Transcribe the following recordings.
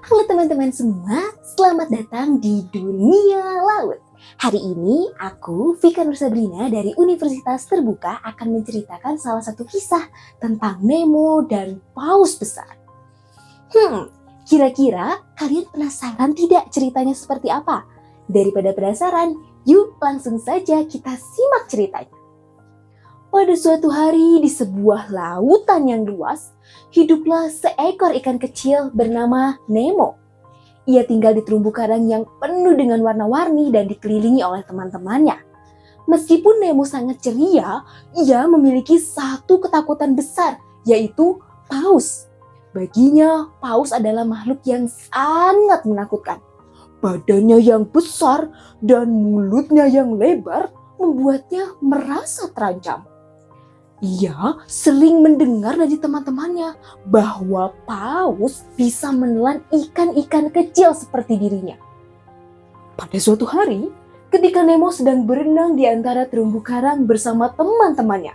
Halo teman-teman semua, selamat datang di Dunia Laut. Hari ini aku, Vika Nur Sabrina dari Universitas Terbuka akan menceritakan salah satu kisah tentang Nemo dan paus besar. Kira-kira kalian penasaran tidak ceritanya seperti apa? Daripada penasaran, yuk langsung saja kita simak ceritanya. Pada suatu hari di sebuah lautan yang luas, hiduplah seekor ikan kecil bernama Nemo. Ia tinggal di terumbu karang yang penuh dengan warna-warni dan dikelilingi oleh teman-temannya. Meskipun Nemo sangat ceria, ia memiliki satu ketakutan besar, yaitu paus. Baginya, paus adalah makhluk yang sangat menakutkan. Badannya yang besar dan mulutnya yang lebar membuatnya merasa terancam. Ia sering mendengar dari teman-temannya bahwa paus bisa menelan ikan-ikan kecil seperti dirinya. Pada suatu hari, ketika Nemo sedang berenang di antara terumbu karang bersama teman-temannya,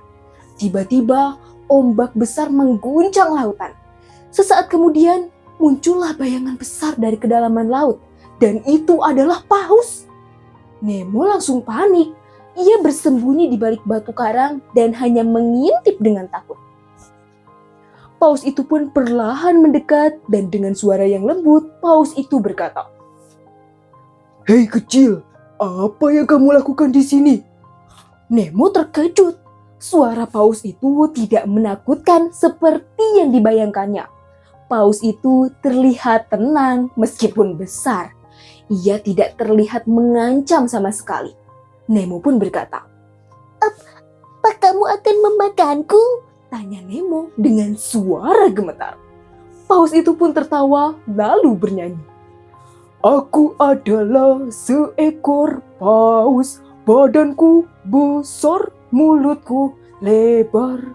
tiba-tiba ombak besar mengguncang lautan. Sesaat kemudian, muncullah bayangan besar dari kedalaman laut, dan itu adalah paus. Nemo langsung panik. Ia bersembunyi di balik batu karang dan hanya mengintip dengan takut. Paus itu pun perlahan mendekat dan dengan suara yang lembut, paus itu berkata, "Hei kecil, apa yang kamu lakukan di sini?" Nemo terkejut. Suara paus itu tidak menakutkan seperti yang dibayangkannya. Paus itu terlihat tenang meskipun besar. Ia tidak terlihat mengancam sama sekali. Nemo pun berkata, "Apa kamu akan memakanku?" tanya Nemo dengan suara gemetar. Paus itu pun tertawa lalu bernyanyi. "Aku adalah seekor paus, badanku besar, mulutku lebar.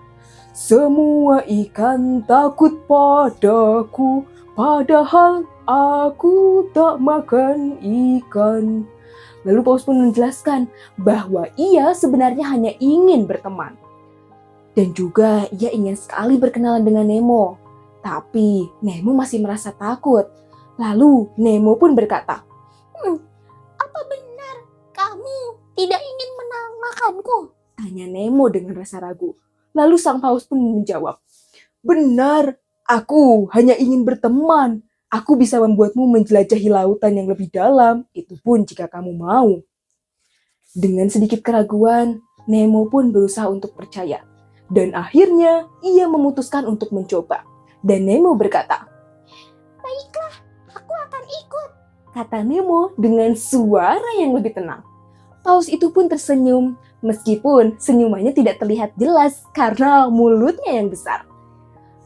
Semua ikan takut padaku, padahal aku tak makan ikan." Lalu paus pun menjelaskan bahwa ia sebenarnya hanya ingin berteman. Dan juga ia ingin sekali berkenalan dengan Nemo. Tapi Nemo masih merasa takut. Lalu Nemo pun berkata, "Apa benar kamu tidak ingin makanku?" tanya Nemo dengan rasa ragu. Lalu sang paus pun menjawab, "Benar, aku hanya ingin berteman. Aku bisa membuatmu menjelajahi lautan yang lebih dalam, itu pun jika kamu mau." Dengan sedikit keraguan, Nemo pun berusaha untuk percaya. Dan akhirnya ia memutuskan untuk mencoba. Dan Nemo berkata, "Baiklah, aku akan ikut," kata Nemo dengan suara yang lebih tenang. Paus itu pun tersenyum, meskipun senyumannya tidak terlihat jelas karena mulutnya yang besar.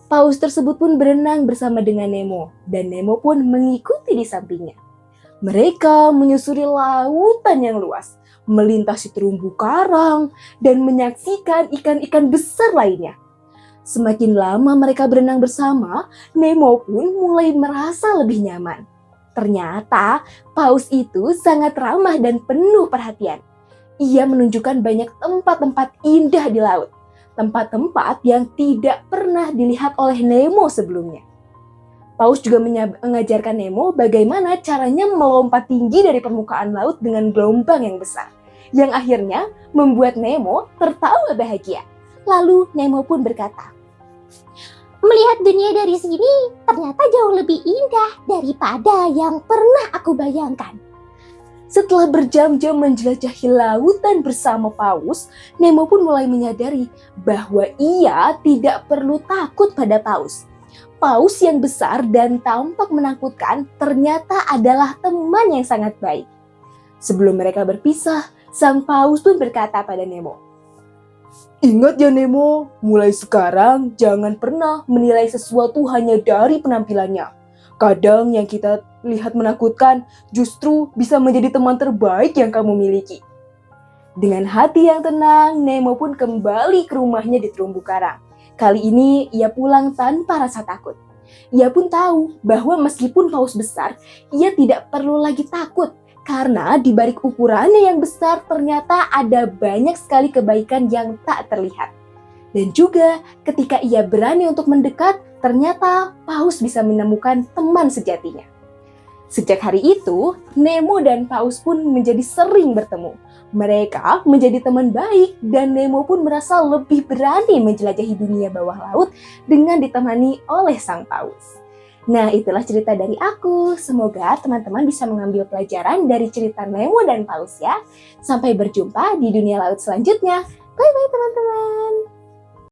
Paus tersebut pun berenang bersama dengan Nemo, dan Nemo pun mengikuti di sampingnya. Mereka menyusuri lautan yang luas, melintasi terumbu karang, dan menyaksikan ikan-ikan besar lainnya. Semakin lama mereka berenang bersama, Nemo pun mulai merasa lebih nyaman. Ternyata paus itu sangat ramah dan penuh perhatian. Ia menunjukkan banyak tempat-tempat indah di laut. Tempat-tempat yang tidak pernah dilihat oleh Nemo sebelumnya. Paus juga mengajarkan Nemo bagaimana caranya melompat tinggi dari permukaan laut dengan gelombang yang besar. Yang akhirnya membuat Nemo tertawa bahagia. Lalu Nemo pun berkata, "Melihat dunia dari sini ternyata jauh lebih indah daripada yang pernah aku bayangkan." Setelah berjam-jam menjelajahi lautan bersama paus, Nemo pun mulai menyadari bahwa ia tidak perlu takut pada paus. Paus yang besar dan tampak menakutkan ternyata adalah teman yang sangat baik. Sebelum mereka berpisah, sang paus pun berkata pada Nemo, "Ingat ya Nemo, mulai sekarang jangan pernah menilai sesuatu hanya dari penampilannya. Kadang yang kita lihat menakutkan justru bisa menjadi teman terbaik yang kamu miliki." Dengan hati yang tenang, Nemo pun kembali ke rumahnya di terumbu karang. Kali ini ia pulang tanpa rasa takut. Ia pun tahu bahwa meskipun paus besar, ia tidak perlu lagi takut. Karena di balik ukurannya yang besar ternyata ada banyak sekali kebaikan yang tak terlihat. Dan juga ketika ia berani untuk mendekat, ternyata paus bisa menemukan teman sejatinya. Sejak hari itu, Nemo dan Paus pun menjadi sering bertemu. Mereka menjadi teman baik dan Nemo pun merasa lebih berani menjelajahi dunia bawah laut dengan ditemani oleh sang paus. Nah, itulah cerita dari aku. Semoga teman-teman bisa mengambil pelajaran dari cerita Nemo dan Paus ya. Sampai berjumpa di dunia laut selanjutnya. Bye-bye teman-teman.